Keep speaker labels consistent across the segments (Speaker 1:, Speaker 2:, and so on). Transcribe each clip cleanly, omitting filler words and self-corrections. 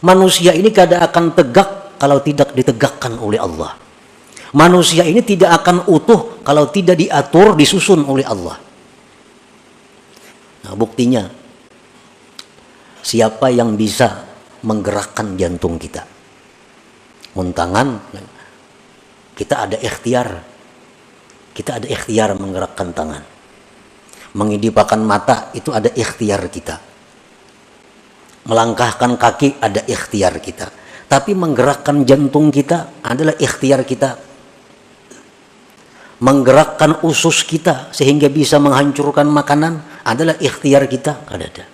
Speaker 1: Manusia ini tidak akan tegak kalau tidak ditegakkan oleh Allah. Manusia ini tidak akan utuh kalau tidak diatur, disusun oleh Allah. Nah, buktinya, siapa yang bisa menggerakkan jantung kita? Muntangan, kita ada ikhtiar. Kita ada ikhtiar menggerakkan tangan. Mengidipkan mata, itu ada ikhtiar kita. Melangkahkan kaki, ada ikhtiar kita. Tapi menggerakkan jantung kita adalah ikhtiar kita. Menggerakkan usus kita sehingga bisa menghancurkan makanan adalah ikhtiar kita. Ada.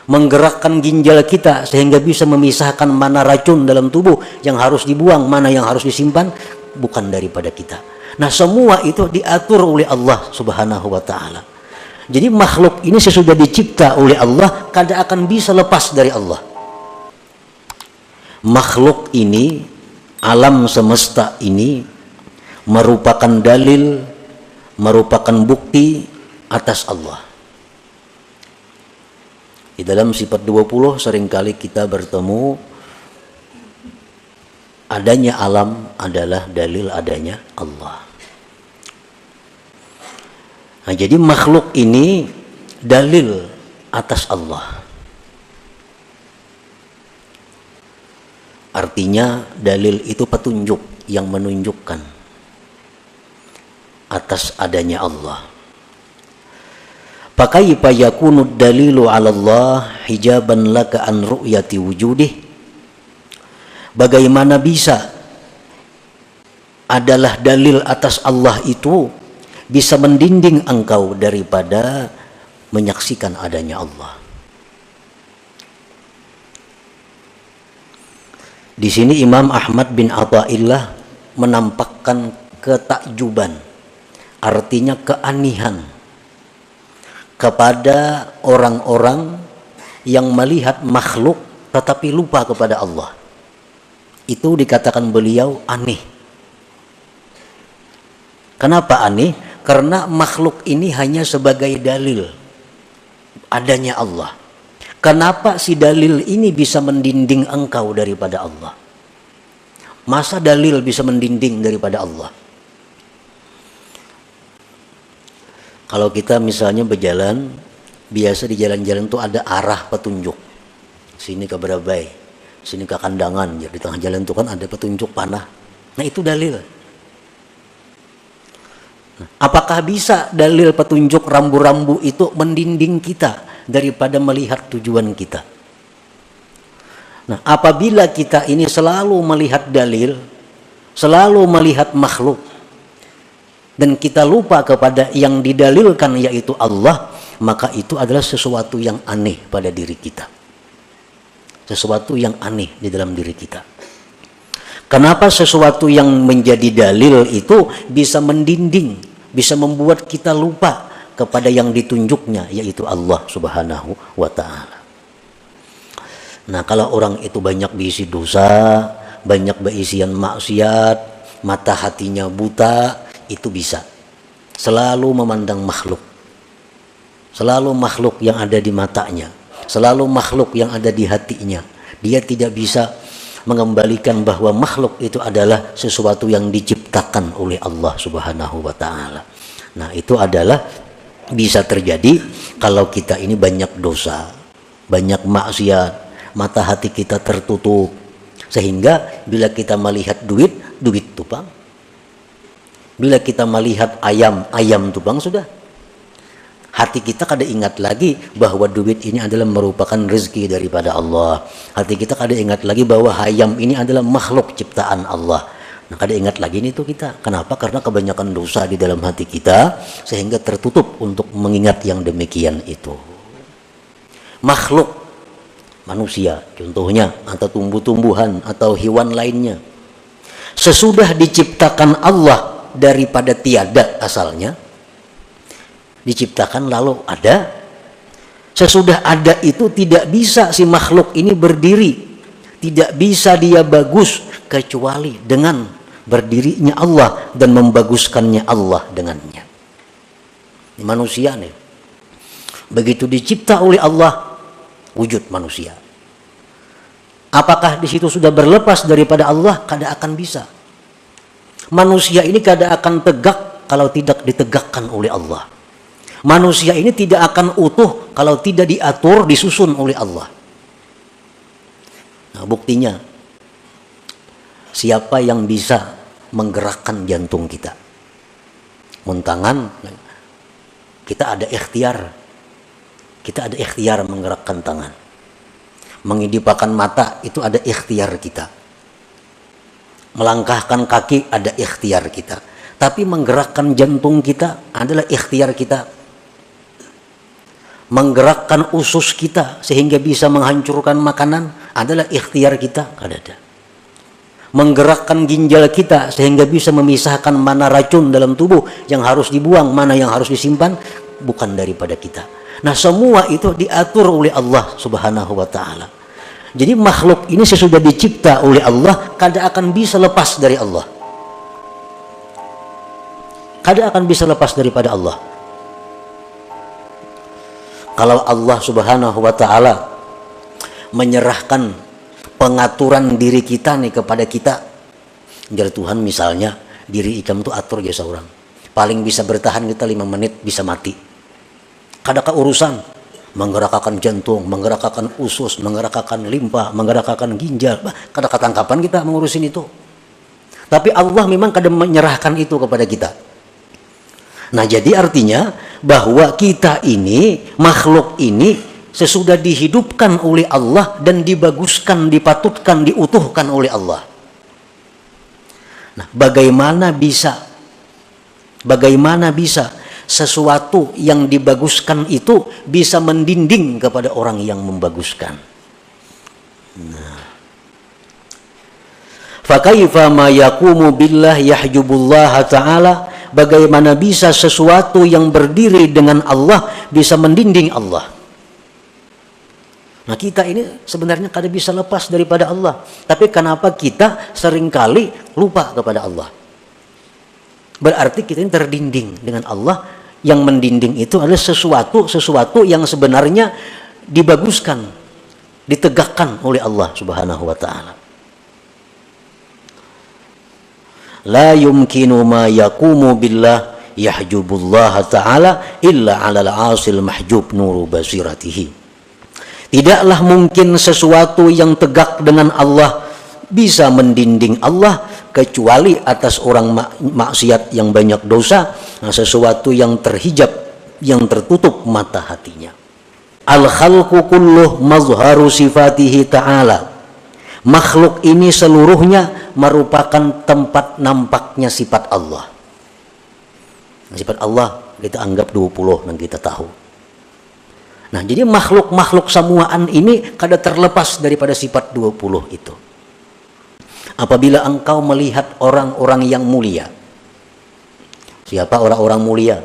Speaker 1: Menggerakkan ginjal kita sehingga bisa memisahkan mana racun dalam tubuh yang harus dibuang, mana yang harus disimpan, bukan daripada kita. Nah, semua itu diatur oleh Allah Subhanahu wa ta'ala. Jadi makhluk ini sesudah dicipta oleh Allah, kada akan bisa lepas dari Allah. Makhluk ini, alam semesta ini merupakan dalil, merupakan bukti atas Allah. Di dalam sifat 20 seringkali kita bertemu adanya alam adalah dalil adanya Allah. Nah, jadi makhluk ini dalil atas Allah. Artinya dalil itu petunjuk yang menunjukkan atas adanya Allah. Fakaifa yakunu dalilu 'ala Allah hijaban laka an ru'yati wujudih? Bagaimana bisa adalah dalil atas Allah itu bisa mendinding engkau daripada menyaksikan adanya Allah? Di sini Imam Ahmad bin Athaillah menampakkan ketakjuban, artinya keanihan, kepada orang-orang yang melihat makhluk tetapi lupa kepada Allah. Itu dikatakan beliau aneh. Kenapa aneh? Karena makhluk ini hanya sebagai dalil adanya Allah. Kenapa si dalil ini bisa mendinding engkau daripada Allah? Masa dalil bisa mendinding daripada Allah? Kalau kita misalnya berjalan, biasa di jalan-jalan itu ada arah petunjuk. Sini ke Berabai, sini ke Kandangan. Di tengah jalan itu kan ada petunjuk panah. Nah, itu dalil. Apakah bisa dalil petunjuk rambu-rambu itu mendinding kita daripada melihat tujuan kita? Nah, apabila kita ini selalu melihat dalil, selalu melihat makhluk, dan kita lupa kepada yang didalilkan yaitu Allah, maka itu adalah sesuatu yang aneh pada diri kita. Sesuatu yang aneh di dalam diri kita. Kenapa sesuatu yang menjadi dalil itu bisa mendinding, bisa membuat kita lupa kepada yang ditunjuknya yaitu Allah Subhanahu wa ta'ala. Nah, kalau orang itu banyak berisi dosa, banyak berisian maksiat, mata hatinya buta, itu bisa selalu memandang makhluk, selalu makhluk yang ada di matanya, selalu makhluk yang ada di hatinya. Dia tidak bisa mengembalikan bahwa makhluk itu adalah sesuatu yang diciptakan oleh Allah Subhanahu wa ta'ala. Nah, itu adalah bisa terjadi kalau kita ini banyak dosa, banyak maksiat, mata hati kita tertutup, sehingga bila kita melihat duit tumpang. Bila kita melihat ayam tumpang, sudah. Hati kita kada ingat lagi bahwa duit ini adalah merupakan rezeki daripada Allah. Hati kita kada ingat lagi bahwa ayam ini adalah makhluk ciptaan Allah. Nah, kada ingat lagi itu kita. Kenapa? Karena kebanyakan dosa di dalam hati kita sehingga tertutup untuk mengingat yang demikian itu. Makhluk manusia contohnya, atau tumbuh-tumbuhan atau hewan lainnya, sesudah diciptakan Allah daripada tiada asalnya, diciptakan lalu ada. Sesudah ada itu tidak bisa si makhluk ini berdiri, tidak bisa dia bagus kecuali dengan berdirinya Allah dan membaguskannya Allah dengannya. Ini manusia nih, begitu dicipta oleh Allah wujud manusia. Apakah di situ sudah berlepas daripada Allah? Kada akan bisa. Manusia ini kada akan tegak kalau tidak ditegakkan oleh Allah. Manusia ini tidak akan utuh kalau tidak diatur, disusun oleh Allah. Nah, buktinya, siapa yang bisa menggerakkan jantung kita? Muntangan, kita ada ikhtiar. Kita ada ikhtiar menggerakkan tangan. Mengidipkan mata, itu ada ikhtiar kita. Melangkahkan kaki, ada ikhtiar kita. Tapi menggerakkan jantung kita adalah ikhtiar kita. Menggerakkan usus kita sehingga bisa menghancurkan makanan adalah ikhtiar kita. Ada. Menggerakkan ginjal kita sehingga bisa memisahkan mana racun dalam tubuh yang harus dibuang, mana yang harus disimpan, bukan daripada kita. Nah, semua itu diatur oleh Allah Subhanahu wa ta'ala. Jadi makhluk ini sesudah dicipta oleh Allah, kada akan bisa lepas dari Allah. Kada akan bisa lepas daripada Allah. Kalau Allah Subhanahu wa ta'ala menyerahkan pengaturan diri kita nih kepada kita, jadi Tuhan misalnya, diri ikam itu atur jasa orang. Paling bisa bertahan kita 5 menit, bisa mati. Kadakah urusan menggerakkan jantung, menggerakkan usus, menggerakkan limpa, menggerakkan ginjal, kadakah tangkapan kita mengurusin itu. Tapi Allah memang kadang menyerahkan itu kepada kita. Nah, jadi artinya bahwa kita ini, makhluk ini sesudah dihidupkan oleh Allah dan dibaguskan, dipatutkan, diutuhkan oleh Allah. Nah, bagaimana bisa sesuatu yang dibaguskan itu bisa mendinding kepada orang yang membaguskan? Nah, fakaifa ma yaqumu billah yahjubullah ta'ala, bagaimana bisa sesuatu yang berdiri dengan Allah bisa mendinding Allah? Nah, kita ini sebenarnya kada bisa lepas daripada Allah, tapi kenapa kita seringkali lupa kepada Allah? Berarti kita ini terdinding dengan Allah. Yang mendinding itu adalah sesuatu yang sebenarnya dibaguskan, ditegakkan oleh Allah Subhanahu wa ta'ala. La yumkinu ma yaqumu billah yahjubullah ta'ala illa 'alal 'asil mahjub nuru basiratihi. Tidaklah mungkin sesuatu yang tegak dengan Allah bisa mendinding Allah kecuali atas orang maksiat yang banyak dosa, sesuatu yang terhijab, yang tertutup mata hatinya. Al-khalqu kulluh mazharu sifatihi ta'ala. Makhluk ini seluruhnya merupakan tempat nampaknya sifat Allah. Sifat Allah kita anggap 20 yang kita tahu. Nah, jadi makhluk-makhluk samuaan ini kada terlepas daripada sifat 20 itu. Apabila engkau melihat orang-orang yang mulia. Siapa orang-orang mulia?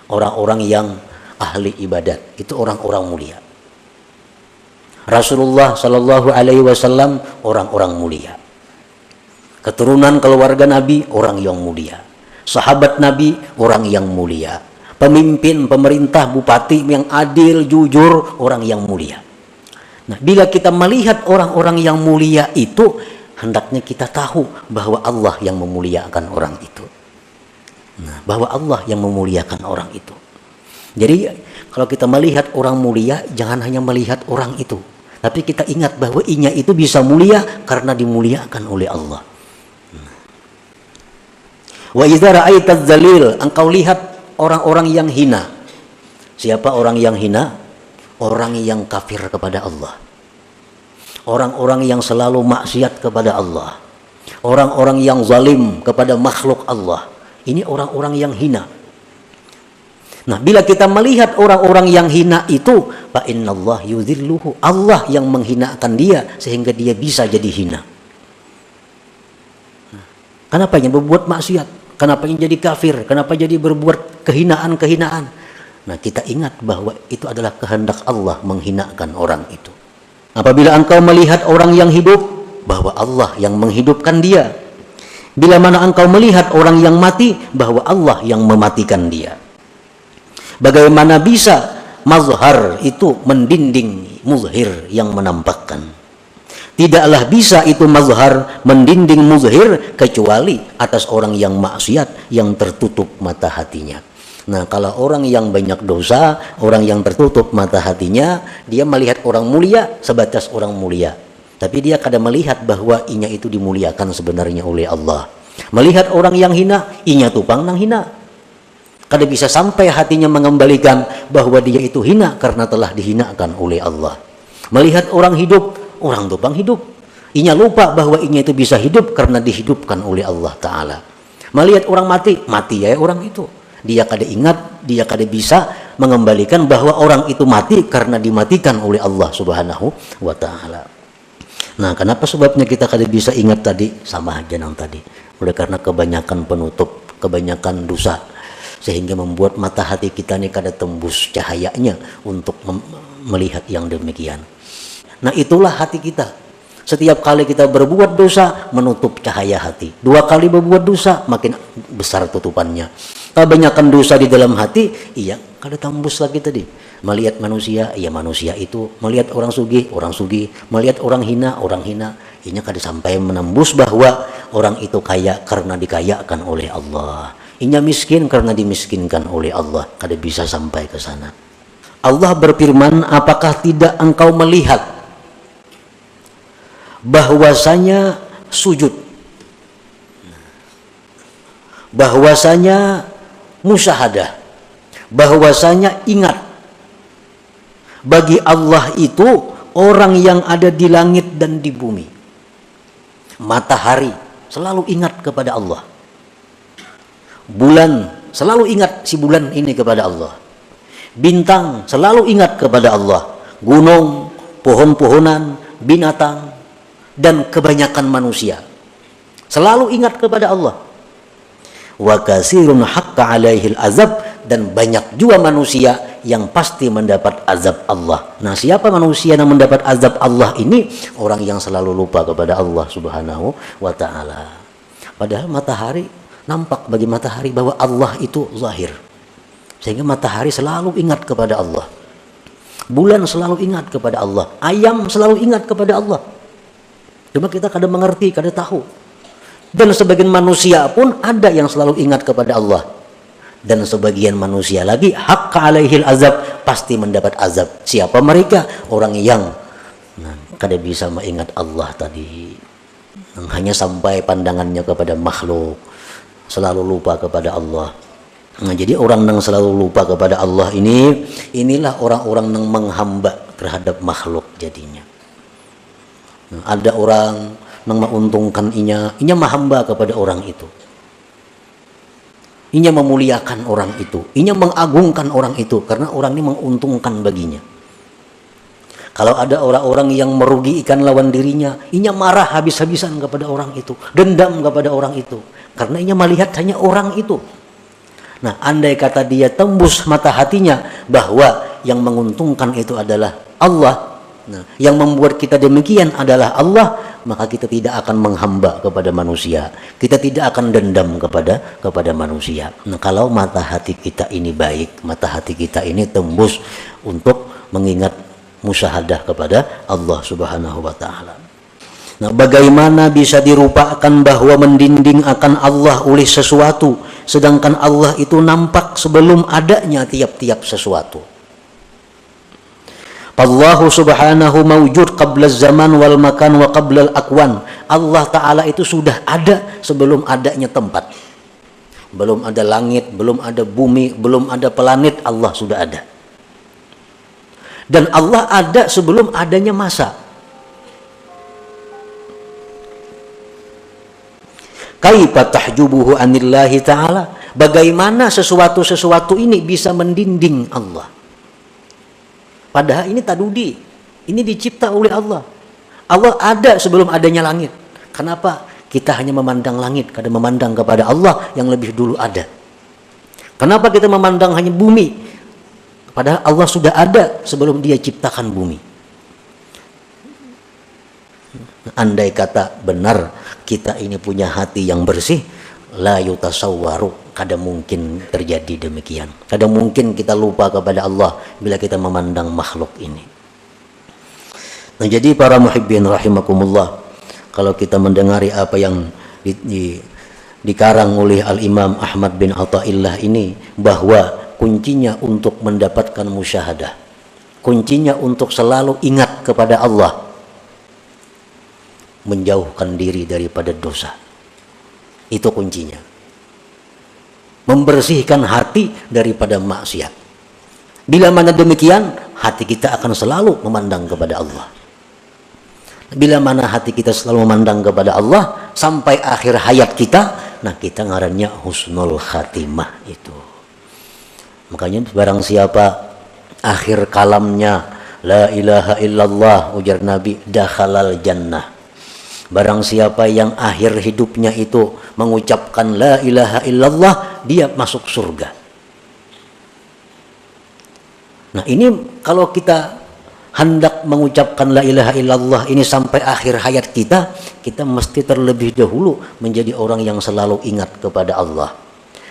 Speaker 1: Orang-orang yang ahli ibadat, itu orang-orang mulia. Rasulullah Shallallahu Alaihi Wasallam orang-orang mulia. Keturunan keluarga Nabi orang yang mulia. Sahabat Nabi orang yang mulia. Pemimpin, pemerintah, bupati yang adil, jujur, orang yang mulia. Nah, bila kita melihat orang-orang yang mulia itu, hendaknya kita tahu bahwa Allah yang memuliakan orang itu. Nah, bahwa Allah yang memuliakan orang itu. Jadi kalau kita melihat orang mulia, jangan hanya melihat orang itu, tapi kita ingat bahwa inya itu bisa mulia karena dimuliakan oleh Allah. Wa idza ra'aitaz zalil, engkau lihat orang-orang yang hina. Siapa orang yang hina? Orang yang kafir kepada Allah. Orang-orang yang selalu maksiat kepada Allah. Orang-orang yang zalim kepada makhluk Allah. Ini orang-orang yang hina. Nah, bila kita melihat orang-orang yang hina itu, fa innallah yudhilluhu, Allah yang menghinakan dia sehingga dia bisa jadi hina. Kenapa dia berbuat maksiat? Kenapa dia jadi kafir? Kenapa jadi berbuat kehinaan-kehinaan? Nah, kita ingat bahwa itu adalah kehendak Allah menghinakan orang itu. Apabila engkau melihat orang yang hidup, bahwa Allah yang menghidupkan dia. Bila mana engkau melihat orang yang mati, bahwa Allah yang mematikan dia. Bagaimana bisa mazhar itu mendinding, muzhir yang menampakkan. Tidaklah bisa itu mazhar, mendinding, muzhir, kecuali atas orang yang maksiat, yang tertutup mata hatinya. Nah, kalau orang yang banyak dosa, orang yang tertutup mata hatinya, dia melihat orang mulia sebatas orang mulia, tapi dia kadang melihat bahwa inya itu dimuliakan sebenarnya oleh Allah. Melihat orang yang hina, inya tupang nang hina. Kadang bisa sampai hatinya mengembalikan bahwa dia itu hina karena telah dihinakan oleh Allah. Melihat orang hidup, orang tupang hidup, inya lupa bahwa inya itu bisa hidup karena dihidupkan oleh Allah Ta'ala. Melihat orang mati, mati ya orang itu. Dia kada ingat, dia kada bisa mengembalikan bahwa orang itu mati karena dimatikan oleh Allah Subhanahu wa Ta'ala. Nah, kenapa sebabnya kita kada bisa ingat tadi? Sama aja nang tadi. Oleh karena kebanyakan penutup, kebanyakan dosa, sehingga membuat mata hati kita ini kada tembus cahayanya untuk melihat yang demikian. Nah, itulah hati kita. Setiap kali kita berbuat dosa, menutup cahaya hati. 2 kali berbuat dosa, makin besar tutupannya. Kebanyakan dosa di dalam hati, iya, kada tembus lagi tadi. Melihat manusia, iya manusia itu. Melihat orang sugih, orang sugih. Melihat orang hina, orang hina. Inya kada sampai menembus bahwa orang itu kaya karena dikayakan oleh Allah. Inya miskin karena dimiskinkan oleh Allah. Kada bisa sampai ke sana. Allah berfirman, apakah tidak engkau melihat bahwasanya sujud, bahwasanya musyahadah, bahwasanya ingat, bagi Allah itu orang yang ada di langit dan di bumi. Matahari selalu ingat kepada Allah. Bulan selalu ingat si bulan ini kepada Allah. Bintang selalu ingat kepada Allah. Gunung, pohon-pohonan, binatang, dan kebanyakan manusia selalu ingat kepada Allah. Wa kasirun haqqa alaihil azab, dan banyak juga manusia yang pasti mendapat azab Allah. Nah, siapa manusia yang mendapat azab Allah ini? Orang yang selalu lupa kepada Allah Subhanahu wa Ta'ala. Padahal matahari, nampak bagi matahari bahwa Allah itu zahir, sehingga matahari selalu ingat kepada Allah. Bulan selalu ingat kepada Allah. Ayam selalu ingat kepada Allah. Cuma kita kadang mengerti, kadang tahu. Dan sebagian manusia pun ada yang selalu ingat kepada Allah. Dan sebagian manusia lagi haqqa alaihil azab, pasti mendapat azab. Siapa mereka? Orang yang kada bisa mengingat Allah tadi, hanya sampai pandangannya kepada makhluk, selalu lupa kepada Allah. Nah, jadi orang yang selalu lupa kepada Allah inilah orang-orang yang menghamba terhadap makhluk jadinya. Nah, ada orang yang menguntungkan inya menghamba kepada orang itu. Inya memuliakan orang itu, inya mengagungkan orang itu karena orang ini menguntungkan baginya. Kalau ada orang-orang yang merugikan lawan dirinya, inya marah habis-habisan kepada orang itu, dendam kepada orang itu, karena inya melihat hanya orang itu. Nah, andai kata dia tembus mata hatinya bahwa yang menguntungkan itu adalah Allah, nah, yang membuat kita demikian adalah Allah, maka kita tidak akan menghamba kepada manusia, kita tidak akan dendam kepada manusia. Nah, kalau mata hati kita ini baik, mata hati kita ini tembus untuk mengingat musyahadah kepada Allah Subhanahu wa Ta'ala. Nah, bagaimana bisa dirupakan bahwa mendinding akan Allah oleh sesuatu, sedangkan Allah itu nampak sebelum adanya tiap-tiap sesuatu. Allah Subhanahu mawjud qabla zaman wal makan wa qabla al-akwan. Allah Ta'ala itu sudah ada sebelum adanya tempat. Belum ada langit, belum ada bumi, belum ada planet, Allah sudah ada. Dan Allah ada sebelum adanya masa. Kaifa tahjubuhu anillahi ta'ala? Bagaimana sesuatu-sesuatu ini bisa mendinding Allah? Padahal ini tadudi, ini dicipta oleh Allah. Allah ada sebelum adanya langit. Kenapa kita hanya memandang langit, kadang memandang kepada Allah yang lebih dulu ada? Kenapa kita memandang hanya bumi? Padahal Allah sudah ada sebelum dia ciptakan bumi. Andai kata benar kita ini punya hati yang bersih, la yutasawwaru, kadang mungkin terjadi demikian. Kadang mungkin kita lupa kepada Allah bila kita memandang makhluk ini. Nah, jadi para muhibbin rahimakumullah, kalau kita mendengari apa yang dikarang oleh Al-Imam Ahmad bin Athaillah ini, bahwa kuncinya untuk mendapatkan musyahadah, kuncinya untuk selalu ingat kepada Allah, menjauhkan diri daripada dosa. Itu kuncinya. Membersihkan hati daripada maksiat. Bila mana demikian, hati kita akan selalu memandang kepada Allah. Bila mana hati kita selalu memandang kepada Allah sampai akhir hayat kita, nah kita ngarannya husnul khatimah itu. Makanya barang siapa akhir kalamnya la ilaha illallah, ujar Nabi, dakhalal jannah. Barang siapa yang akhir hidupnya itu mengucapkan la ilaha illallah, dia masuk surga. Nah, ini kalau kita hendak mengucapkan la ilaha illallah ini sampai akhir hayat kita, kita mesti terlebih dahulu menjadi orang yang selalu ingat kepada Allah.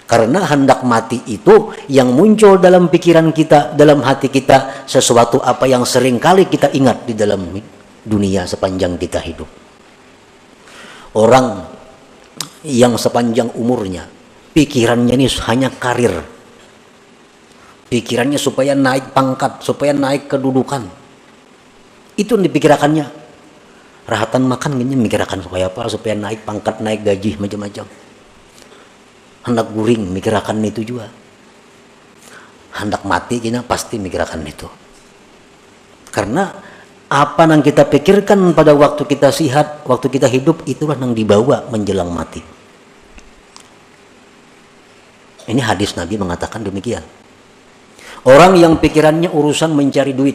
Speaker 1: Karena hendak mati itu yang muncul dalam pikiran kita, dalam hati kita, sesuatu apa yang sering kali kita ingat di dalam dunia sepanjang kita hidup. Orang yang sepanjang umurnya pikirannya ini hanya karir, pikirannya supaya naik pangkat, supaya naik kedudukan, itu yang dipikirkannya. Rahatan makan gini mikirkan supaya apa? Supaya naik pangkat, naik gaji, macam-macam. Hendak guring mikirkan itu juga. Hendak mati kita pasti mikirkan itu. Karena apa yang kita pikirkan pada waktu kita sihat, waktu kita hidup, itulah yang dibawa menjelang mati. Ini hadis Nabi mengatakan demikian. Orang yang pikirannya urusan mencari duit,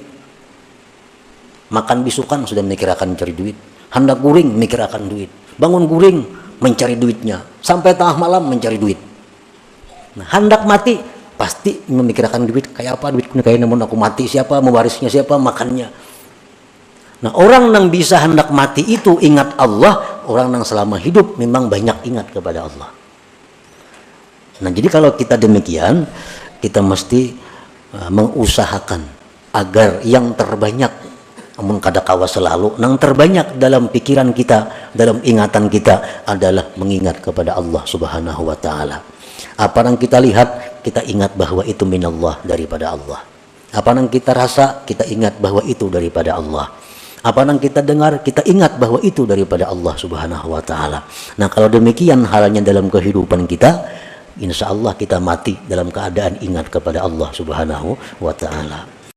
Speaker 1: makan bisukan sudah memikirkan cari duit, hendak guring memikirkan duit, bangun guring mencari duitnya, sampai tengah malam mencari duit. Nah, hendak mati pasti memikirkan duit, kayak apa duitnya, kayak namun aku mati siapa, mewarisnya siapa, makannya. Nah, orang yang bisa hendak mati itu ingat Allah, orang yang selama hidup memang banyak ingat kepada Allah. Nah, jadi kalau kita demikian, kita mesti mengusahakan agar yang terbanyak, namun kadakawa selalu, yang terbanyak dalam pikiran kita, dalam ingatan kita adalah mengingat kepada Allah Subhanahu wa Ta'ala. Apa yang kita lihat, kita ingat bahwa itu minallah, daripada Allah. Apa yang kita rasa, kita ingat bahwa itu daripada Allah. Apa yang kita dengar, kita ingat bahwa itu daripada Allah Subhanahu wa Ta'ala. Nah, kalau demikian halnya dalam kehidupan kita, insya Allah kita mati dalam keadaan ingat kepada Allah Subhanahu wa Ta'ala.